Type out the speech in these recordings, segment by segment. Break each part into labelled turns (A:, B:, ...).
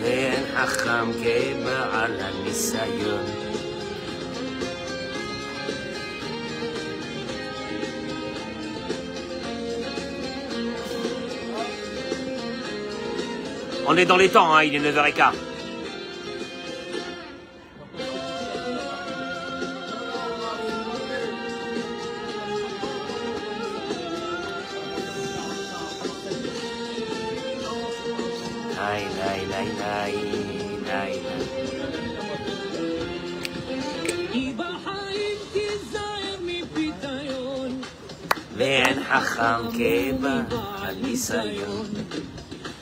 A: ואין חכם כבעל הניסיון. On est dans les temps, hein, il est 9h15. ואין חכם כבעל ניסיון.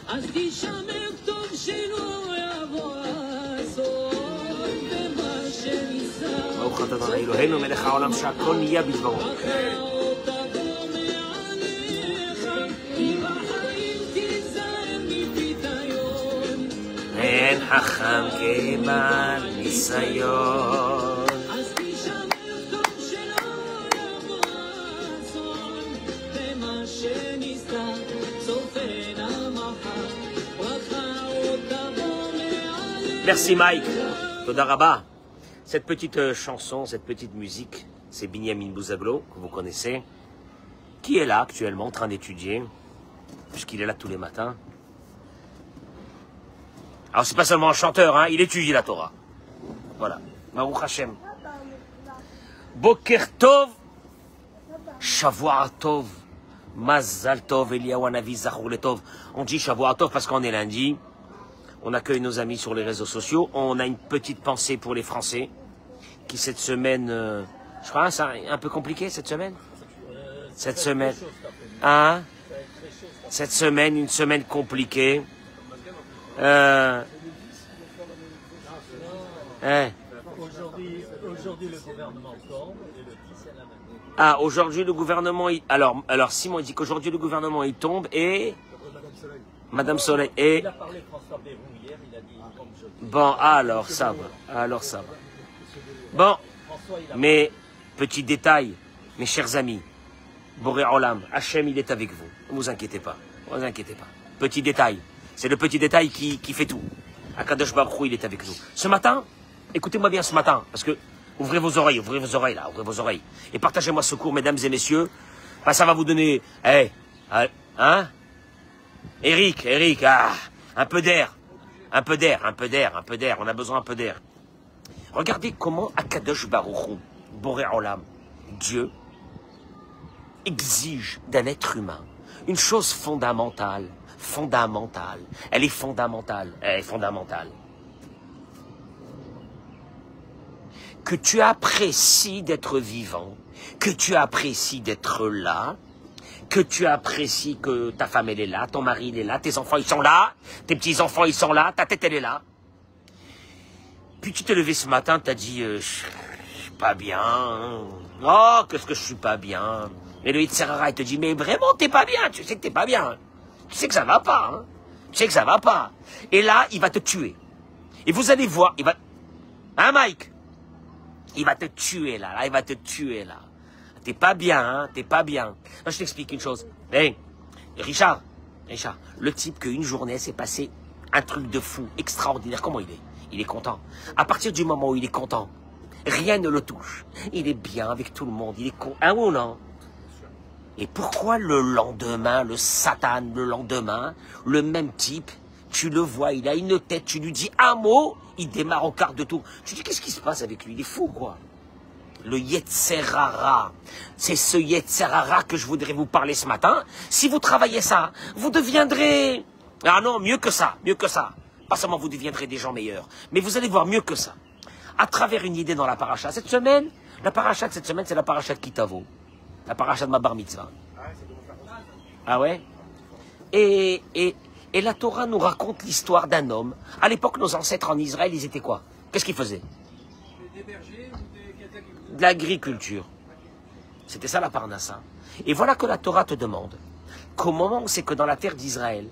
A: אז תשמר טוב שלא יבוא האסון במה שניסה. ברוך אתה ה' אלוהינו מלך העולם שהכל נהיה בדברו. ואין חכם כבעל ניסיון. Merci Mike, Toda Rabba. Cette petite chanson, cette petite musique, c'est Binyamin Bouzaglo, que vous connaissez, qui est là actuellement en train d'étudier, puisqu'il est là tous les matins. Alors c'est pas seulement un chanteur, hein, il étudie la Torah. Voilà, Baruch Hashem. Boker Tov, Shavua Tov, Mazal Tov, Eliyahu Hanavi, Zachor Letov. On dit Shavua Tov parce qu'on est lundi. On accueille nos amis sur les réseaux sociaux. On a une petite pensée pour les Français qui cette semaine, je crois, c'est un peu compliqué cette semaine. Cette semaine, hein? Cette semaine, une semaine compliquée.
B: Aujourd'hui, le gouvernement tombe et le 10 c'est la même.
A: Ah, aujourd'hui le gouvernement, alors Simon il dit qu'aujourd'hui le gouvernement il tombe et Madame Soleil et.
B: Il a parlé de François Bayrou hier, il a dit comme je dis.
A: Bon, alors ça va, alors ça va. Bon, mais petit détail, mes chers amis, Boré Olam, Hachem il est avec vous. Ne vous inquiétez pas, ne vous inquiétez pas. Petit détail, c'est le petit détail qui fait tout. Akadosh Baruch Hu, il est avec nous. Ce matin, écoutez-moi bien ce matin, parce que ouvrez vos oreilles là, ouvrez vos oreilles. Et partagez-moi ce cours, mesdames et messieurs. Ben, ça va vous donner, hein? Eric, un peu d'air, on a besoin un peu d'air. Regardez comment Akadosh Baruch Hu, Boré Olam, Dieu, exige d'un être humain une chose fondamentale. Elle est fondamentale. Que tu apprécies d'être vivant, que tu apprécies d'être là, que tu apprécies que ta femme elle est là, ton mari il est là, tes enfants ils sont là, tes petits-enfants ils sont là, ta tête elle est là. Puis tu t'es levé ce matin, tu as dit je suis pas bien. Oh, qu'est-ce que je suis pas bien. Et le Yitzhara il te dit mais vraiment t'es pas bien, tu sais que t'es pas bien. Tu sais que ça va pas, hein. Tu sais que ça va pas. Et là, il va te tuer. Et vous allez voir, il va... Hein Mike? Il va te tuer là, il va te tuer là. T'es pas bien, hein, t'es pas bien. Moi, je t'explique une chose. Hey, Richard, le type qu'une journée s'est passé un truc de fou, extraordinaire. Comment il est? Il est content. À partir du moment où il est content, rien ne le touche. Il est bien avec tout le monde. Il est content. Hein ou non? Et pourquoi le lendemain, le Satan, le même type, tu le vois, il a une tête, tu lui dis un mot, il démarre au quart de tour. Tu dis, qu'est-ce qui se passe avec lui? Il est fou, quoi. Le Yetzerara. C'est ce Yetzerara que je voudrais vous parler ce matin. Si vous travaillez ça, vous deviendrez... Ah non, mieux que ça. Pas seulement vous deviendrez des gens meilleurs, mais vous allez voir mieux que ça. À travers une idée dans la paracha. Cette semaine, c'est la paracha de Kitavo. La paracha de ma bar mitzvah. Ah ouais? Et la Torah nous raconte l'histoire d'un homme. À l'époque, nos ancêtres en Israël, ils étaient quoi? Qu'est-ce qu'ils faisaient?
C: Des bergers ou
A: de l'agriculture. C'était ça la parnassa. Et voilà que la Torah te demande qu'au moment où c'est que dans la terre d'Israël,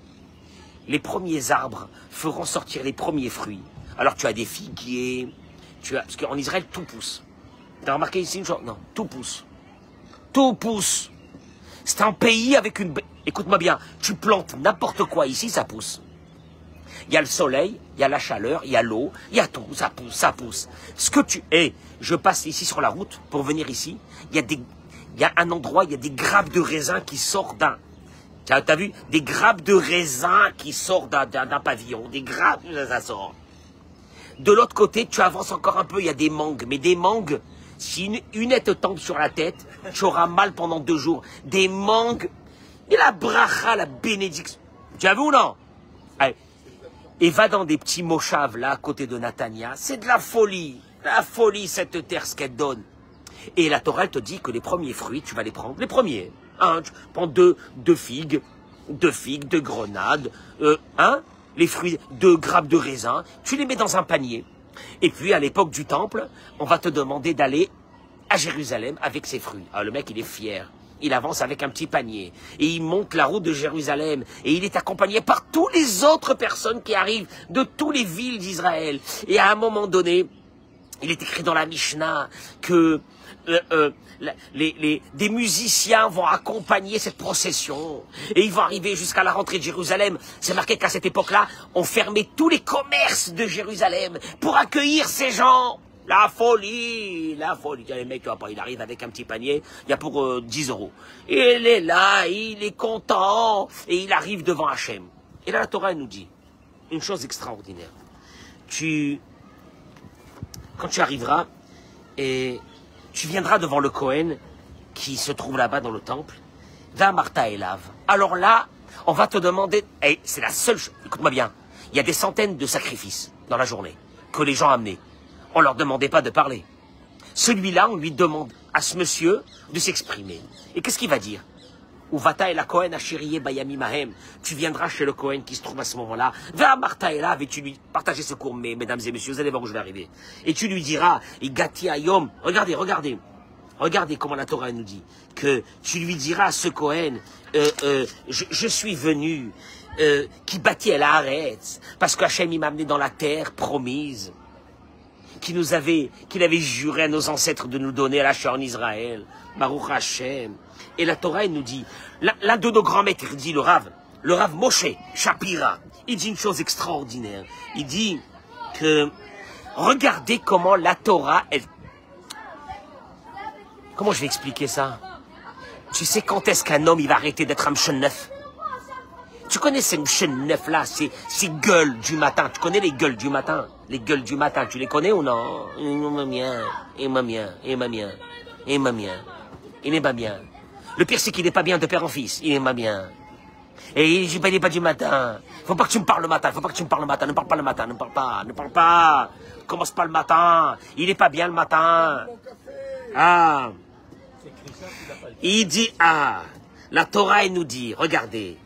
A: les arbres feront sortir les premiers fruits. Alors tu as des figuiers, parce qu'en Israël tout pousse. Tu as remarqué ici une chose? Non, tout pousse. Tout pousse. C'est un pays avec une... Écoute-moi bien, tu plantes n'importe quoi ici, ça pousse. Il y a le soleil, il y a la chaleur, il y a l'eau, il y a tout, ça pousse, ça pousse. Ce que tu es, je passe ici sur la route pour venir ici, il y a un endroit, il y a des grappes de raisin qui sortent d'un... T'as vu? Des grappes de raisin qui sortent d'un pavillon, des grappes, ça sort. De l'autre côté, tu avances encore un peu, il y a des mangues, mais des mangues, si une te tombe sur la tête, tu auras mal pendant 2 jours. Des mangues, et la bracha, la bénédiction. Tu as vu ou non? Allez. Et va dans des petits moshav là, à côté de Natania. C'est de la folie, cette terre, ce qu'elle donne. Et la Torah, elle te dit que les premiers fruits, tu vas les prendre, les premiers. Hein, tu prends deux figues, 2 grenades, les fruits, 2 grappes de raisin, tu les mets dans un panier. Et puis, à l'époque du temple, on va te demander d'aller à Jérusalem avec ces fruits. Alors, le mec, il est fier. Il avance avec un petit panier. Et il monte la route de Jérusalem. Et il est accompagné par toutes les autres personnes qui arrivent de toutes les villes d'Israël. Et à un moment donné, il est écrit dans la Mishnah que des musiciens vont accompagner cette procession et ils vont arriver jusqu'à la rentrée de Jérusalem. C'est marqué qu'à cette époque-là, on fermait tous les commerces de Jérusalem pour accueillir ces gens. La folie. Les mecs, tu vois pas, il arrive avec un petit panier, il y a pour 10 €. Il est là, il est content et il arrive devant Hachem. Et là, la Torah elle nous dit une chose extraordinaire. Quand tu arriveras et tu viendras devant le Kohen qui se trouve là-bas dans le temple, va Martha et Lave. Alors là, on va te demander, et c'est la seule chose, écoute-moi bien, il y a des centaines de sacrifices dans la journée que les gens amenaient. On leur demandait pas de parler. Celui-là, on lui demande à ce monsieur de s'exprimer. Et qu'est-ce qu'il va dire? Uvata et la Kohen Asheriye Bayami Mahem. Tu viendras chez le Kohen qui se trouve à ce moment-là. Va à Martha et Lave et tu lui partagez ce cours, mesdames et messieurs, vous allez voir où je vais arriver. Et tu lui diras, Igati Ayom. Regardez comment la Torah nous dit. Que tu lui diras à ce Kohen, je suis venu, qui bâtit El Haaretz, parce qu'Hachem il m'a amené dans la terre promise. Qu'il avait juré à nos ancêtres de nous donner à la en Israël. Baruch Hashem. Et la Torah, elle nous dit, l'un de nos grands maîtres, il dit le Rav Moshe Shapira, il dit une chose extraordinaire. Il dit que, regardez comment la Torah, comment je vais expliquer ça? Tu sais quand est-ce qu'un homme, il va arrêter d'être un mchenneuf? Tu connais ces mchenneufs là, ces gueules du matin. Tu connais les gueules du matin? Les gueules du matin, tu les connais ou non? Il n'est pas bien. Le pire, c'est qu'il n'est pas bien de père en fils. Il n'est pas bien. Et il n'est pas du matin. Faut pas que tu me parles le matin. Ne parle pas le matin. Ne parle pas. Commence pas le matin. Il n'est pas bien le matin. Ah. Il dit, la Torah, elle nous dit, regardez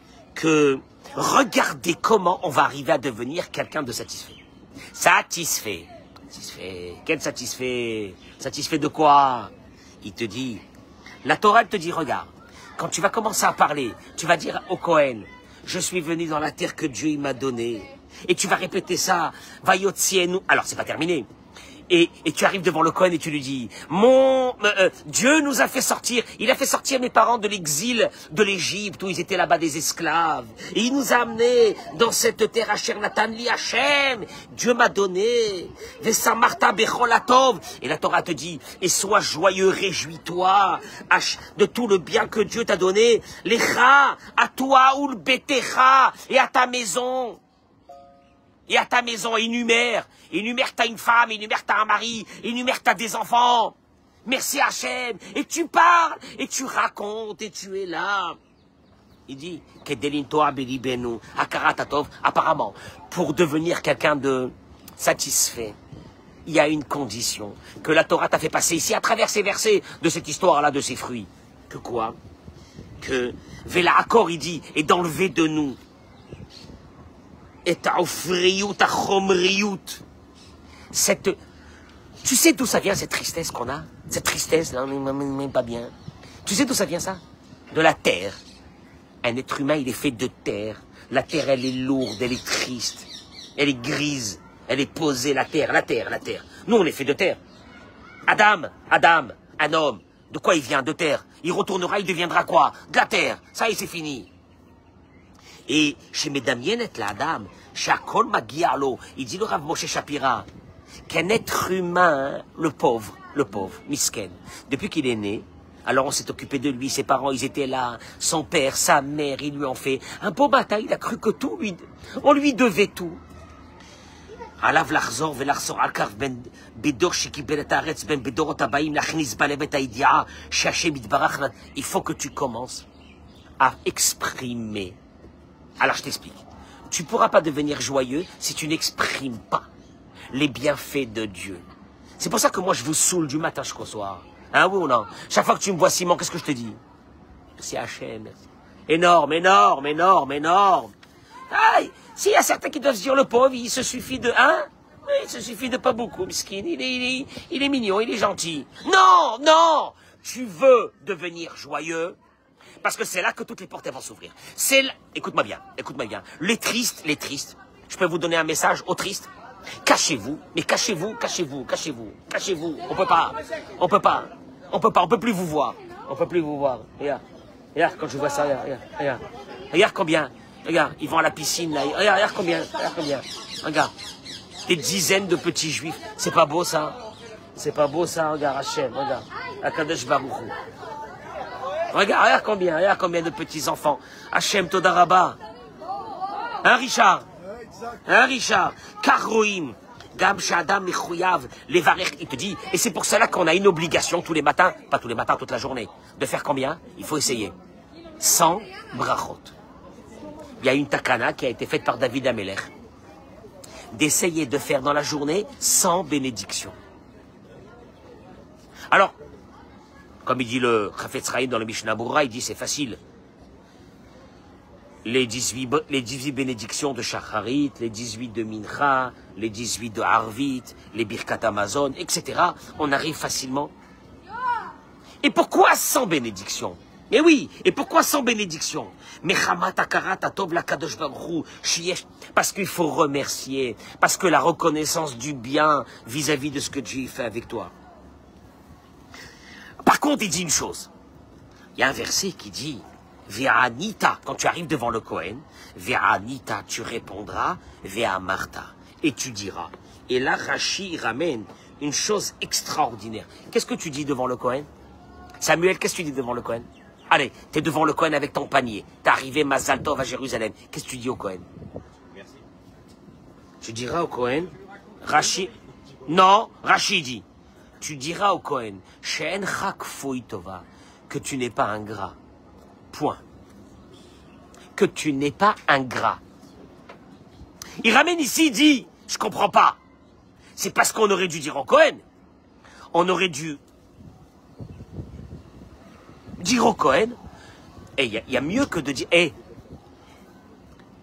A: comment on va arriver à devenir quelqu'un de satisfait. Satisfait. Quel satisfait? Satisfait de quoi? Il te dit, la Torah, elle te dit, regarde, quand tu vas commencer à parler, tu vas dire au Kohen, je suis venu dans la terre que Dieu il m'a donnée. Et tu vas répéter ça, Vayotzienu. Alors, c'est pas terminé. Et tu arrives devant le Kohen et tu lui dis, Dieu nous a fait sortir, il a fait sortir mes parents de l'exil de l'Égypte où ils étaient là-bas des esclaves. Et il nous a amenés dans cette terre Asher Natan li Hashem. Dieu m'a donné. Vesamarta becholatov. Et la Torah te dit, et sois joyeux, réjouis-toi de tout le bien que Dieu t'a donné. Lecha, à toi ou le betecha, et à ta maison. Et à ta maison, énumère t'as une femme, énumère t'as un mari, énumère t'as des enfants. Merci Hachem. Et tu parles, et tu racontes, et tu es là. Il dit, apparemment, pour devenir quelqu'un de satisfait, il y a une condition que la Torah t'a fait passer ici à travers ces versets de cette histoire-là, de ces fruits. Que quoi? Que Vela Akor, il dit, et d'enlever de nous et ta offriout, ta chomriout. Tu sais d'où ça vient cette tristesse qu'on a? Cette tristesse, là, on n'est même pas bien. Tu sais d'où ça vient ça? De la terre. Un être humain, il est fait de terre. La terre, elle est lourde, elle est triste. Elle est grise. Elle est posée, la terre. Nous, on est fait de terre. Adam, un homme. De quoi il vient? De terre. Il retournera, il deviendra quoi? De la terre. Ça y est, c'est fini. Et chez Medamienet la Adam, Shakol Magialo, il dit le Rav Moshe Shapira, qu'un être humain, le pauvre, misken, depuis qu'il est né, alors on s'est occupé de lui, ses parents, ils étaient là, son père, sa mère, ils lui ont fait un beau bataille, il a cru que tout, on lui devait tout. עליו לחזור ולחזור על כך בדור שקיבל את הארץ בין בדורות הבאים להכניס בלב את הידיעה שהשם יתברך. Il faut que tu commences à exprimer. Alors je t'explique. Tu ne pourras pas devenir joyeux si tu n'exprimes pas les bienfaits de Dieu. C'est pour ça que moi je vous saoule du matin jusqu'au soir. Hein, oui ou non? Chaque fois que tu me vois Simon, qu'est-ce que je te dis? Merci Hachem. Énorme, énorme, énorme, énorme. Aïe, s'il y a certains qui doivent se dire le pauvre, il se suffit de oui, il se suffit de pas beaucoup, miskin, il est mignon, il est gentil. Non, non, tu veux devenir joyeux, parce que c'est là que toutes les portes vont s'ouvrir. C'est là, écoute-moi bien, les tristes, je peux vous donner un message aux tristes, cachez-vous, mais cachez-vous, on peut plus vous voir, regarde, quand je vois ça, regarde combien. Regarde, ils vont à la piscine, là. Regarde combien. Regarde. Des dizaines de petits juifs. C'est pas beau, ça? Regarde, Hachem, regarde. Akadosh Baruch Hu. Regarde combien de petits enfants. Hachem Todaraba. Hein, Richard? Karoim. Gam Shadam Mechouyav. Les Varech, il te dit. Et c'est pour cela qu'on a une obligation tous les matins, pas tous les matins, toute la journée. De faire combien? Il faut essayer. 100 brachot. Il y a une takana qui a été faite par David Ameler, d'essayer de faire dans la journée 100 bénédictions. Alors, comme il dit le Chafetz Chaim dans le Mishnah Berurah, il dit c'est facile. Les 18 bénédictions de Shacharit, les 18 de Mincha, les 18 de Harvit, les Birkat Amazon, etc. On arrive facilement. Et pourquoi 100 bénédictions? Mais oui, et pourquoi 100 bénédictions? Parce qu'il faut remercier, parce que la reconnaissance du bien vis-à-vis de ce que Dieu fait avec toi. Par contre, il dit une chose. Il y a un verset qui dit, Ve'anita, quand tu arrives devant le Kohen, Ve'anita, tu répondras, Ve'amarta, et tu diras. Et là, Rashi ramène une chose extraordinaire. Qu'est-ce que tu dis devant le Kohen? Samuel, qu'est-ce que tu dis devant le Kohen? Allez, t'es devant le Kohen avec ton panier. T'es arrivé Mazal Tov à Jérusalem. Qu'est-ce que tu dis au Kohen? Merci. Tu diras au Kohen, Rashi. Non, Rashi dit. Tu diras au Kohen, She'en chak foi tova, que tu n'es pas ingrat. Point. Que tu n'es pas ingrat. Il ramène ici, il dit, je comprends pas. C'est parce qu'on aurait dû dire au Kohen. On aurait dû dire au Kohen, il y a mieux que de dire,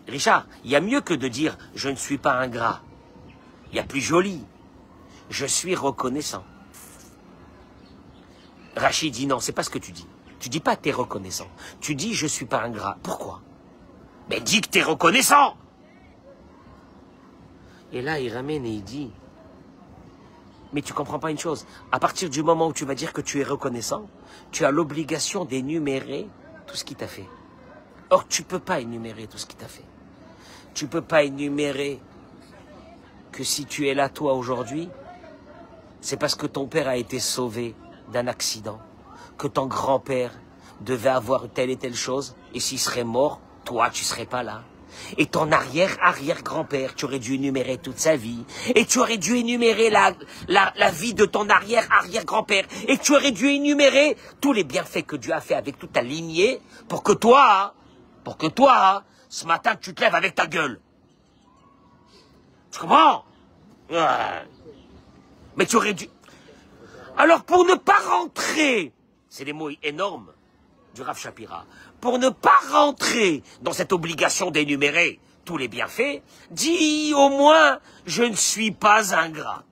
A: Richard, il y a mieux que de dire, je ne suis pas ingrat. Il y a plus joli, je suis reconnaissant. Rachid dit non, c'est pas ce que tu dis. Tu dis pas t'es reconnaissant. Tu dis je suis pas ingrat. Pourquoi? Mais dis que t'es reconnaissant. Et là, il ramène et il dit, mais tu comprends pas une chose. À partir du moment où tu vas dire que tu es reconnaissant, tu as l'obligation d'énumérer tout ce qu'il t'a fait. Or, tu peux pas énumérer tout ce qu'il t'a fait. Tu peux pas énumérer que si tu es là, toi, aujourd'hui, c'est parce que ton père a été sauvé d'un accident, que ton grand-père devait avoir telle et telle chose, et s'il serait mort, toi, tu serais pas là. Et ton arrière-arrière-grand-père, tu aurais dû énumérer toute sa vie. Et tu aurais dû énumérer la vie de ton arrière-arrière-grand-père. Et tu aurais dû énumérer tous les bienfaits que Dieu a fait avec toute ta lignée pour que toi, ce matin, tu te lèves avec ta gueule. Tu comprends? Mais tu aurais dû... Alors, pour ne pas rentrer, c'est des mots énormes du Rav Shapira, pour ne pas rentrer dans cette obligation d'énumérer tous les bienfaits, dis au moins, je ne suis pas ingrat.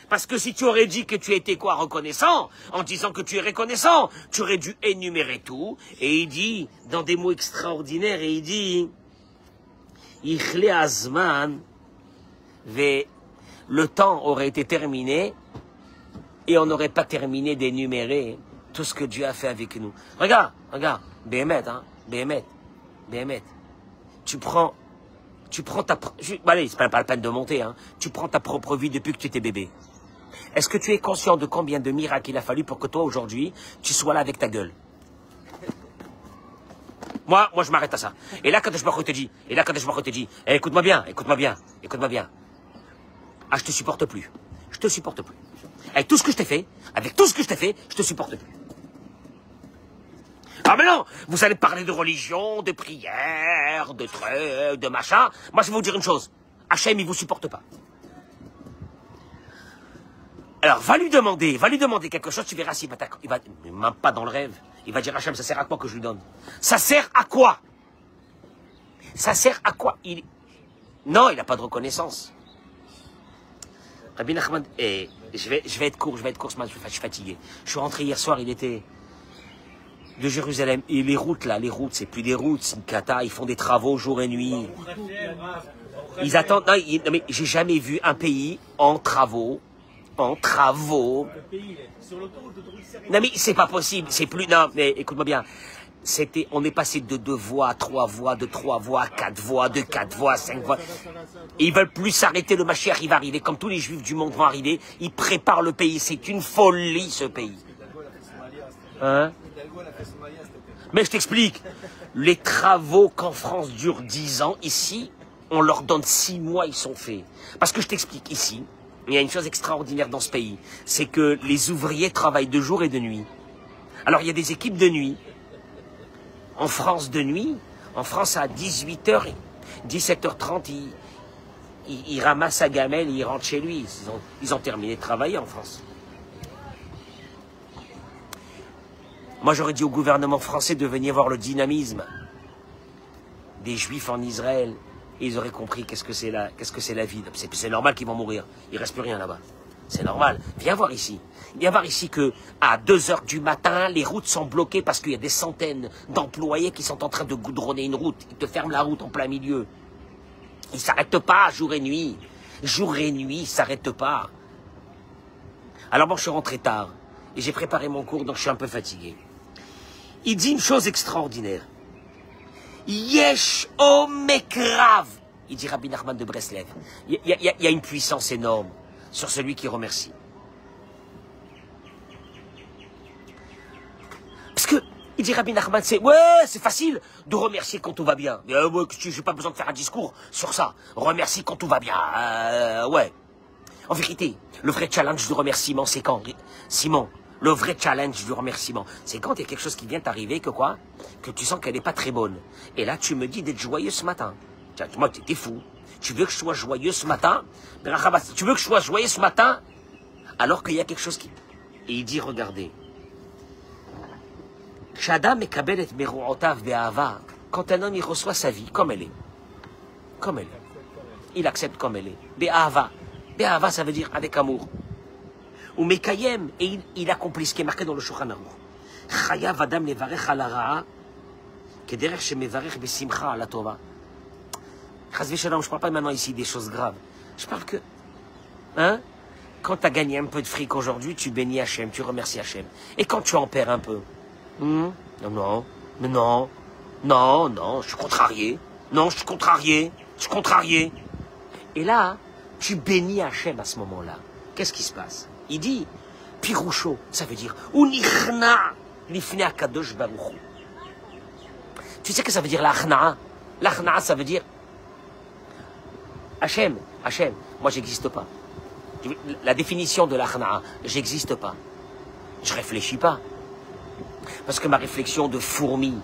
A: Parce que si tu aurais dit que tu étais quoi, reconnaissant, en disant que tu es reconnaissant, tu aurais dû énumérer tout, et il dit, dans des mots extraordinaires, et il dit, Ichle Azman, le temps aurait été terminé, et on n'aurait pas terminé d'énumérer tout ce que Dieu a fait avec nous. Regarde, Béhémet, Béhémet. tu prends ta... Allez, c'est pas la peine de monter, hein. Tu prends ta propre vie depuis que tu étais bébé. Est-ce que tu es conscient de combien de miracles il a fallu pour que toi, aujourd'hui, tu sois là avec ta gueule? Moi, je m'arrête à ça. Et là, quand je me te dis, eh, écoute-moi bien. Ah, je te supporte plus. Je te supporte plus. Avec tout ce que je t'ai fait, je te supporte plus. Ah mais non, vous allez parler de religion, de prière, de trucs, de machin. Moi, je vais vous dire une chose. Hachem, il vous supporte pas. Alors, va lui demander quelque chose, tu verras s'il va t'accorder. Même pas dans le rêve. Il va dire, Hachem, ça sert à quoi que je lui donne? Ça sert à quoi? Ça sert à quoi? Non, il n'a pas de reconnaissance. Rabbi Nachman, je vais être court, je suis fatigué. Je suis rentré hier soir, il était de Jérusalem. Et les routes, c'est plus des routes, c'est une cata, ils font des travaux jour et nuit. Ils attendent, non mais j'ai jamais vu un pays en travaux. Non mais c'est pas possible, c'est plus, non mais écoute-moi bien. On est passé de 2 voies à 3 voies, de 3 voies à 4 voies, de 4 voies à 5 voies. Ils veulent plus s'arrêter, le Mashiach il va arriver, comme tous les juifs du monde vont arriver. Ils préparent le pays, c'est une folie ce pays. Hein? Mais je t'explique, les travaux qu'en France durent 10 ans, ici, on leur donne 6 mois, ils sont faits. Parce que je t'explique, ici, il y a une chose extraordinaire dans ce pays, c'est que les ouvriers travaillent de jour et de nuit. Alors il y a des équipes de nuit. En France de nuit, en France à 18h, 17h30, il ramasse sa gamelle et il rentre chez lui. Ils ont terminé de travailler en France. Moi j'aurais dit au gouvernement français de venir voir le dynamisme des Juifs en Israël. Et ils auraient compris qu'est-ce que c'est la vie. C'est normal qu'ils vont mourir. Il ne reste plus rien là-bas. C'est normal. Viens voir ici. Viens voir ici que à 2h du matin, les routes sont bloquées parce qu'il y a des centaines d'employés qui sont en train de goudronner une route. Ils te ferment la route en plein milieu. Ils ne s'arrêtent pas jour et nuit. Jour et nuit, ils ne s'arrêtent pas. Alors moi, je suis rentré tard. Et j'ai préparé mon cours, donc je suis un peu fatigué. Il dit une chose extraordinaire. Yesh omekrav, il dit Rabbi Nachman de Breslev. Il y a une puissance énorme sur celui qui remercie. Parce que, il dit Rabbi Nachman, c'est facile de remercier quand tout va bien. Mais j'ai pas besoin de faire un discours sur ça. Remercie quand tout va bien. Ouais. En vérité, le vrai challenge du remerciement, c'est quand, Simon? Le vrai challenge du remerciement, c'est quand il y a quelque chose qui vient t'arriver, que tu sens qu'elle n'est pas très bonne. Et là, tu me dis d'être joyeux ce matin. Tiens, moi, t'es fou. Tu veux que je sois joyeux ce matin? Tu veux que je sois joyeux ce matin? Alors qu'il y a quelque chose qui... Et il dit, regardez. Quand un homme, il reçoit sa vie comme elle est. Comme elle est. Il accepte comme elle est. Be'ahava. Be'ahava, ça veut dire avec amour. Ou Mekayem, et il accomplit ce qui est marqué dans le Shulchan Aruch. Chayav adam levarech ala ra'a, kederech shemevarech besimcha ala tova. Chas v'shalom, je ne parle pas maintenant ici des choses graves. Je parle que, quand tu as gagné un peu de fric aujourd'hui, tu bénis Hachem, tu remercies Hachem. Et quand tu en perds un peu, non, je suis contrarié. Non, je suis contrarié. Et là, tu bénis Hachem à ce moment-là. Qu'est-ce qui se passe? Il dit, Piroucho, ça veut dire, Unichna, lifnei Akadosh Baruch Hu. Tu sais ce que ça veut dire l'achna? L'achna, ça veut dire, Hachem, moi j'existe pas. La définition de l'achna, j'existe pas. Je réfléchis pas. Parce que ma réflexion de fourmi,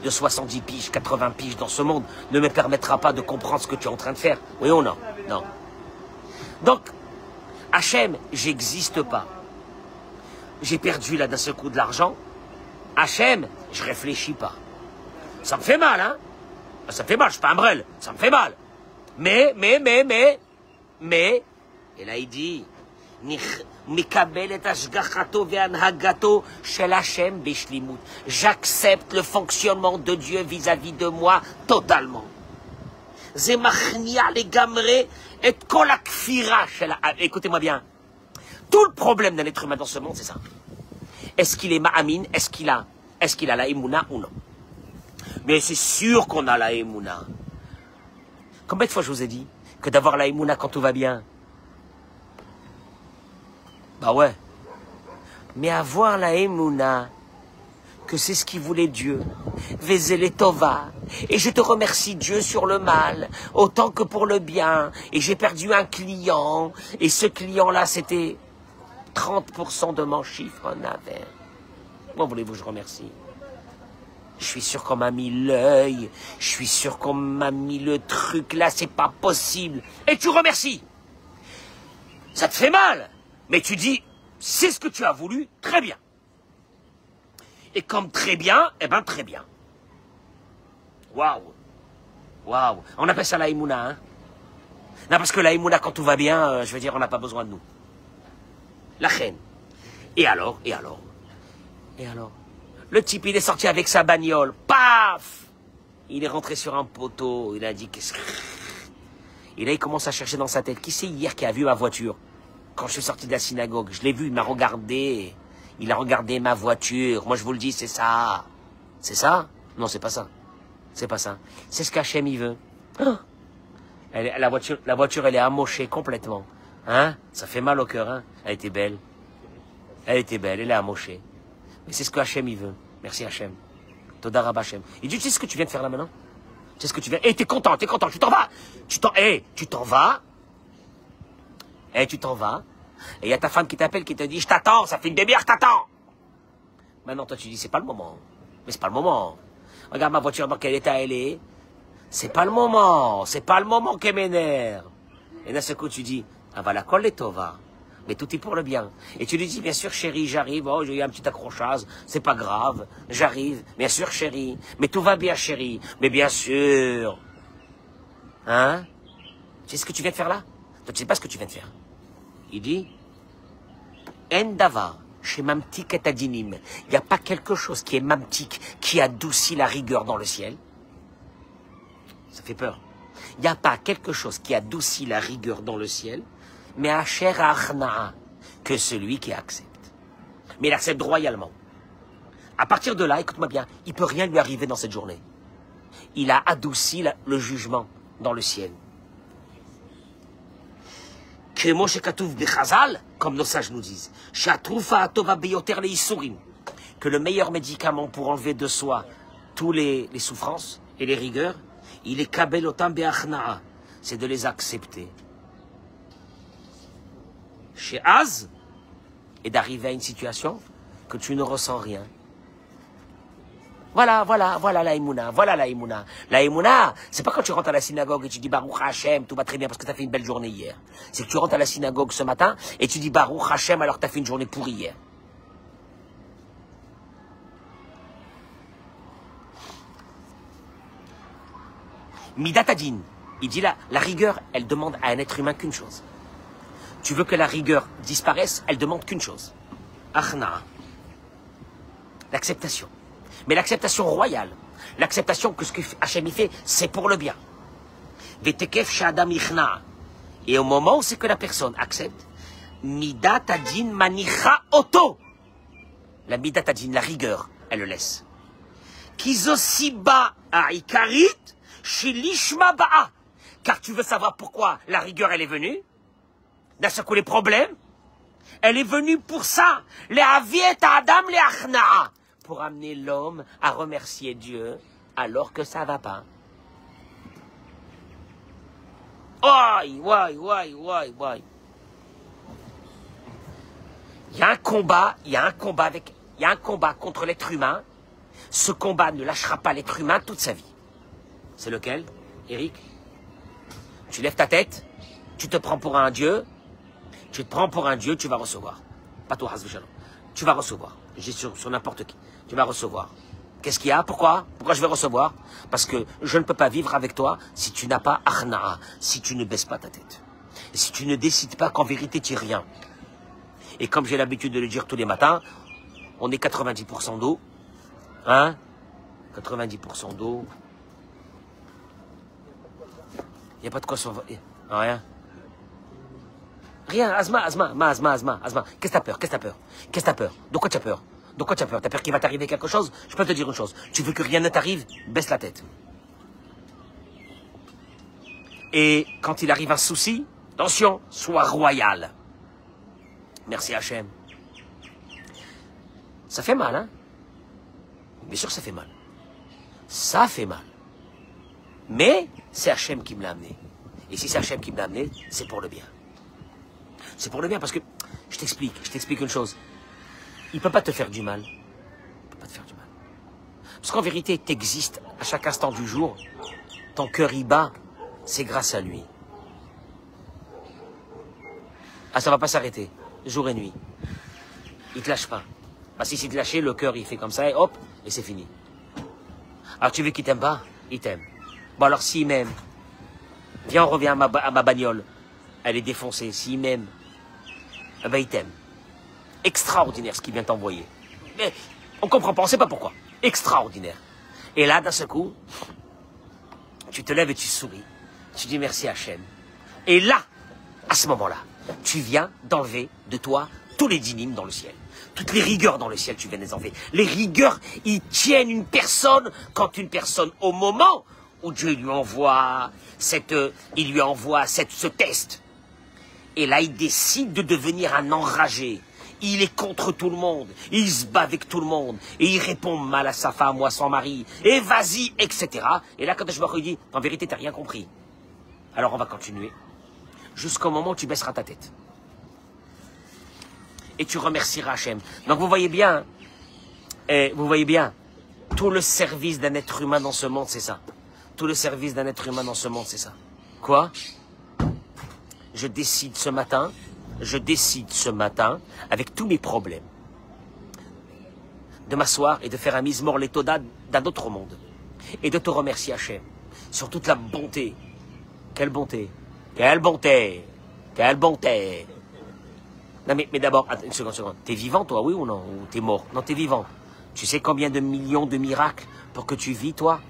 A: de 70 piges, 80 piges dans ce monde, ne me permettra pas de comprendre ce que tu es en train de faire. Oui ou non? Non. Donc, Hachem, j'existe pas. J'ai perdu là d'un seul coup de l'argent. Hachem, je réfléchis pas. Ça me fait mal, hein? Ça me fait mal, je suis pas un brel. Ça me fait mal. Mais, et là il dit, j'accepte le fonctionnement de Dieu vis-à-vis de moi totalement. Écoutez-moi bien. Tout le problème d'un être humain dans ce monde, c'est ça. Est-ce qu'il est ma'amin? Est-ce qu'il a la émouna ou non? Mais c'est sûr qu'on a la émouna. Combien de fois je vous ai dit que d'avoir la Emouna quand tout va bien? Bah ouais. Mais avoir la Emouna, que c'est ce qu'il voulait Dieu. Vezele Tova. Et je te remercie Dieu sur le mal, autant que pour le bien. Et j'ai perdu un client. Et ce client-là, c'était 30% de mon chiffre en affaires. Comment voulez-vous que je remercie? Je suis sûr qu'on m'a mis l'œil. Je suis sûr qu'on m'a mis le truc là. C'est pas possible. Et tu remercies. Ça te fait mal. Mais tu dis, c'est ce que tu as voulu. Très bien. Et comme très bien, eh ben très bien. Waouh. Waouh. On appelle ça la Emouna, hein. Non, parce que la Emouna, quand tout va bien, je veux dire, on n'a pas besoin de nous. La reine. Et alors? Le type, il est sorti avec sa bagnole. Paf! Il est rentré sur un poteau. Il a dit, qu'est-ce que... Et là, il commence à chercher dans sa tête. Qui c'est hier qui a vu ma voiture? Quand je suis sorti de la synagogue, je l'ai vu, il m'a regardé. Il a regardé ma voiture. Moi, je vous le dis, c'est ça. C'est ça? Non, c'est pas ça. C'est pas ça. C'est ce qu'Hachem, il veut. Oh, la voiture, elle est amochée complètement. Hein? Ça fait mal au cœur, hein? Elle était belle. Elle est amochée. Mais c'est ce que Hachem, il veut. Merci Hachem. Toda Rabba Hachem. Il dit, tu sais ce que tu viens de faire là maintenant? Tu sais ce que tu viens... t'es content, tu t'en vas. Tu t'en vas. Tu t'en vas. Et il y a ta femme qui t'appelle, qui te dit, je t'attends, ça fait une demi-heure, je t'attends. Maintenant, toi, tu dis, c'est pas le moment. Mais c'est pas le moment. Regarde ma voiture dans quel état elle est. C'est pas le moment qu'elle m'énerve. Et d'un seul coup, tu dis, ah voilà, colle les tova. Mais tout est pour le bien. Et tu lui dis, bien sûr, chérie, j'arrive. Oh, j'ai eu un petit accrochage. C'est pas grave. J'arrive. Bien sûr, chérie. Mais tout va bien, chérie. Mais bien sûr. Hein? Tu sais ce que tu viens de faire là? Toi, tu sais pas ce que tu viens de faire. Il dit, En davar, chez Mamtik et Adinim, il n'y a pas quelque chose qui est Mamtik, qui adoucit la rigueur dans le ciel. Ça fait peur. Il n'y a pas quelque chose qui adoucit la rigueur dans le ciel, mais Asher Achna'a, que celui qui accepte. Mais il accepte royalement. À partir de là, écoute-moi bien, il ne peut rien lui arriver dans cette journée. Il a adouci le jugement dans le ciel. Comme nos sages nous disent, que le meilleur médicament pour enlever de soi tous les souffrances et les rigueurs, il est kabel otam be'achna'a, c'est de les accepter. Chez Az, et d'arriver à une situation que tu ne ressens rien. Voilà la Emouna, La Emouna, c'est pas quand tu rentres à la synagogue et tu dis Baruch Hashem, tout va très bien parce que tu as fait une belle journée hier. C'est que tu rentres à la synagogue ce matin et tu dis Baruch Hashem alors que tu as fait une journée pourrie hier. Midatadin, il dit là, la rigueur, elle demande à un être humain qu'une chose. Tu veux que la rigueur disparaisse, elle demande qu'une chose. Achna, l'acceptation. Mais l'acceptation royale, l'acceptation que ce que Hachem y fait, c'est pour le bien. Et au moment où c'est que la personne accepte, midatadin manicha oto. La midatadin, la rigueur, elle le laisse. Kizosiba aikarit shilishma ba'a. Car tu veux savoir pourquoi la rigueur, elle est venue? D'un seul coup, les problèmes, elle est venue pour ça. Les aviet adam les achna'a. Pour amener l'homme à remercier Dieu alors que ça va pas. Why. Il y a un combat contre l'être humain. Ce combat ne lâchera pas l'être humain toute sa vie. C'est lequel, Eric? Tu lèves ta tête, tu te prends pour un dieu, tu vas recevoir. Pas toi, Hazvichalom. Tu vas recevoir. J'ai sur n'importe qui. Tu vas recevoir. Qu'est-ce qu'il y a? Pourquoi je vais recevoir? Parce que je ne peux pas vivre avec toi si tu n'as pas Achna'a, si tu ne baisses pas ta tête. Et si tu ne décides pas qu'en vérité tu es rien. Et comme j'ai l'habitude de le dire tous les matins, on est 90% d'eau. Hein? 90% d'eau. Il n'y a pas de quoi sauver. Rien. Rien, Asma. Qu'est-ce que t'as peur? De quoi tu as peur? T'as peur qu'il va t'arriver quelque chose? Je peux te dire une chose. Tu veux que rien ne t'arrive? Baisse la tête. Et quand il arrive un souci, attention, sois royal. Merci Hachem. Ça fait mal, hein? Bien sûr, ça fait mal. Ça fait mal. Mais c'est Hachem qui me l'a amené. Et si c'est Hachem qui me l'a amené, c'est pour le bien. C'est pour le bien parce que, je t'explique une chose. Il ne peut pas te faire du mal. Il ne peut pas te faire du mal. Parce qu'en vérité, tu existes à chaque instant du jour. Ton cœur y bat, c'est grâce à lui. Ah, ça ne va pas s'arrêter, jour et nuit. Il ne te lâche pas. Parce que s'il te lâchait, le cœur, il fait comme ça, et hop, et c'est fini. Alors tu veux qu'il t'aime pas? Il t'aime. Bon alors s'il m'aime, viens on revient à ma bagnole. Elle est défoncée. S'il m'aime, eh ben il t'aime. Extraordinaire ce qu'il vient t'envoyer. Mais on comprend pas, on sait pas pourquoi. Extraordinaire. Et là, d'un seul coup, tu te lèves et tu souris. Tu dis merci Hachem. Et là, à ce moment-là, tu viens d'enlever de toi tous les dynimes dans le ciel. Toutes les rigueurs dans le ciel, tu viens de les enlever. Les rigueurs, ils tiennent une personne quand une personne, au moment où Dieu lui envoie ce test. Et là, il décide de devenir un enragé. Il est contre tout le monde. Il se bat avec tout le monde. Et il répond mal à sa femme ou à son mari. Et vas-y, etc. Et là, quand je me dis, en vérité, t'as rien compris. Alors, on va continuer. Jusqu'au moment où tu baisseras ta tête. Et tu remercieras Hachem. Donc, vous voyez bien, tout le service d'un être humain dans ce monde, c'est ça. Tout le service d'un être humain dans ce monde, c'est ça. Quoi? Je décide ce matin, avec tous mes problèmes, de m'asseoir et de faire un Mizmor Letoda d'un autre monde. Et de te remercier Hachem sur toute la bonté. Quelle bonté! Quelle bonté! Quelle bonté! Non mais d'abord, une seconde. T'es vivant toi, oui ou non? Ou t'es mort? Non, t'es vivant. Tu sais combien de millions de miracles pour que tu vis, toi?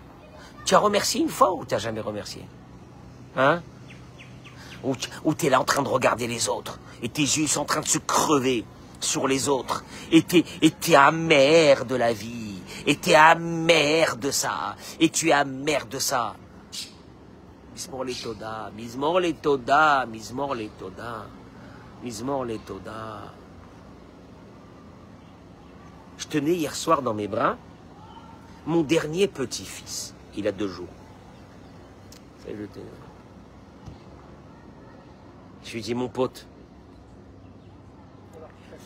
A: Tu as remercié une fois ou t'as jamais remercié? Hein? Ou t'es là en train de regarder les autres, et tes yeux sont en train de se crever sur les autres, et t'es amer de la vie, et t'es amer de ça, et tu es amer de ça. Mizmor Letoda, Mizmor Letoda, Mizmor Letoda, Mizmor Letoda. Je tenais hier soir dans mes bras mon dernier petit-fils. Il a 2 jours. Je lui dis, mon pote,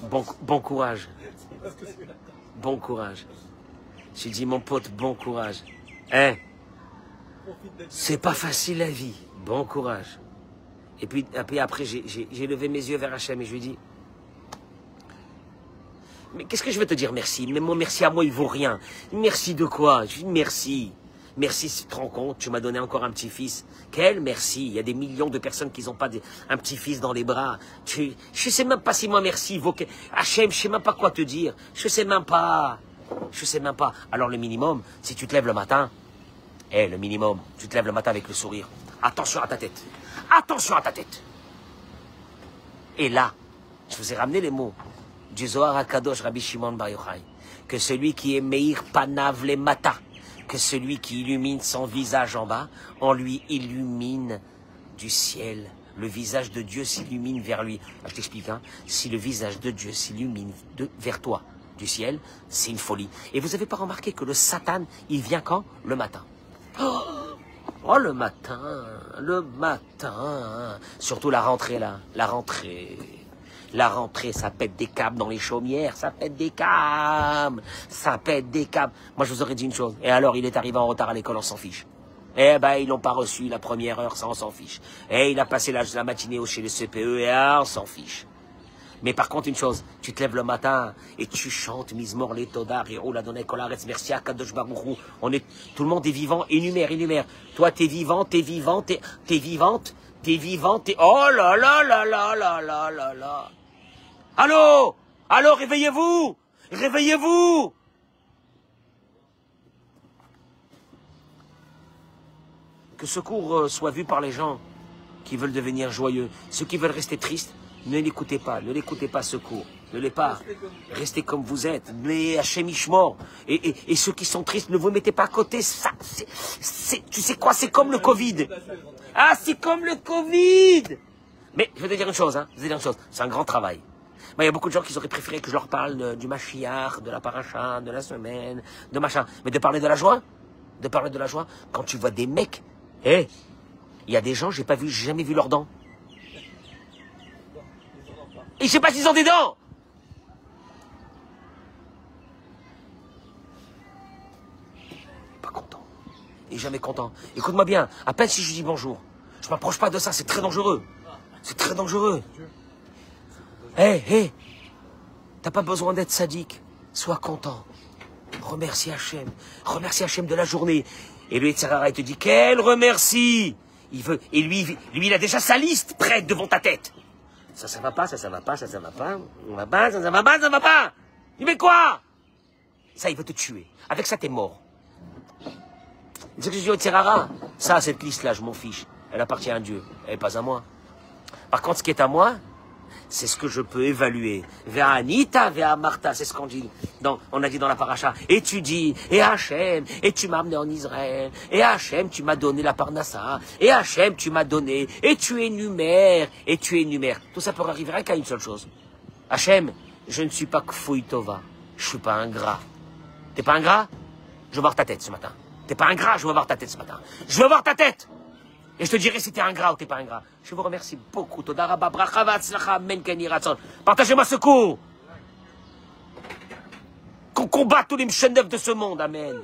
A: bon courage. Bon courage. Je lui dis, mon pote, bon courage. Hein? C'est pas facile la vie. Bon courage. Et puis après, j'ai levé mes yeux vers Hachem et je lui dis, mais qu'est-ce que je vais te dire merci? Mais mon merci à moi, il vaut rien. Merci de quoi? Je lui dis merci. Merci, si tu te rends compte, tu m'as donné encore un petit-fils. Quel merci? Il y a des millions de personnes qui n'ont pas un petit-fils dans les bras. Je sais même pas si moi merci vaut... Hachem, je sais même pas quoi te dire. Je sais même pas. Alors le minimum, si tu te lèves le matin, le minimum, tu te lèves le matin avec le sourire. Attention à ta tête. Attention à ta tête. Et là, je vous ai ramené les mots du Zohar HaKadosh Rabbi Shimon Bar Yochai, que celui qui est Meir Panav le Mata, que celui qui illumine son visage en bas, on lui illumine du ciel. Le visage de Dieu s'illumine vers lui. Je t'explique, hein. Si le visage de Dieu s'illumine vers toi du ciel, c'est une folie. Et vous n'avez pas remarqué que le Satan, il vient quand? Le matin. Oh, le matin. Surtout la rentrée, là. La rentrée, ça pète des câbles dans les chaumières, ça pète des câbles. Moi, je vous aurais dit une chose. Et alors, il est arrivé en retard à l'école, on s'en fiche. Eh ben, ils l'ont pas reçu la première heure, ça, on s'en fiche. Et il a passé la matinée chez le CPE, et on s'en fiche. Mais par contre, une chose, tu te lèves le matin et tu chantes Mizmor Letoda, Rirou, Ladonai Kolaretz, Merci Akadosh Baruch Hu. Tout le monde est vivant, énumère. Toi, t'es vivant, t'es vivante. Oh là là là là là là là là. Allô, réveillez-vous. Que ce cours soit vu par les gens qui veulent devenir joyeux. Ceux qui veulent rester tristes, ne l'écoutez pas ce cours. Ne l'est pas. Restez comme vous êtes. Mais Hachem Ishmor. Et ceux qui sont tristes, ne vous mettez pas à côté. Ça, tu sais quoi, c'est comme le Covid. Ah, c'est comme le Covid. Mais je vais te dire une chose, hein. Je vais te dire une chose. C'est un grand travail. Il y a beaucoup de gens qui auraient préféré que je leur parle du Mashiach, de la paracha, de la semaine, de machin. Mais de parler de la joie, quand tu vois des mecs, il y a des gens, j'ai jamais vu leurs dents. Et je sais pas s'ils ont des dents. Pas content. Et jamais content. Écoute-moi bien, à peine si je dis bonjour, je m'approche pas de ça, c'est très dangereux. C'est très dangereux. T'as pas besoin d'être sadique. Sois content. Remercie Hachem. Remercie Hachem de la journée. Et lui, il te dit, quel remercie. Il veut, et lui, il a déjà sa liste prête devant ta tête. Ça va pas, ça va pas, ça va pas. On va pas, ça va pas, ça va pas. Il met quoi? Ça, il veut te tuer. Avec ça, t'es mort. C'est ce que je dis au Tzerara. Ça, cette liste-là, je m'en fiche. Elle appartient à Dieu. Elle n'est pas à moi. Par contre, ce qui est à moi, c'est ce que je peux évaluer. Vers Anita, vers Martha, c'est ce qu'on dit. On a dit dans la paracha. Et tu dis, et Hachem, et tu m'as amené en Israël. Et Hachem, tu m'as donné la parnassa. Et Hachem, tu m'as donné. Et tu énumères. Et tu énumères. Tout ça peut arriver rien qu'à une seule chose. Hachem, je ne suis pas Kfouy Tova. Je suis pas ingrat. T'es pas ingrat? Je veux voir ta tête ce matin. T'es pas ingrat? Je veux voir ta tête ce matin. Je veux voir ta tête! Et je te dirai si t'es ingrat ou t'es pas ingrat. Je vous remercie beaucoup. Toda rabba, bracha v'atzlacha, amen, ken yhi ratzon. Partagez-moi ce cours. Qu'on combatte tous les mcheneufs de ce monde. Amen.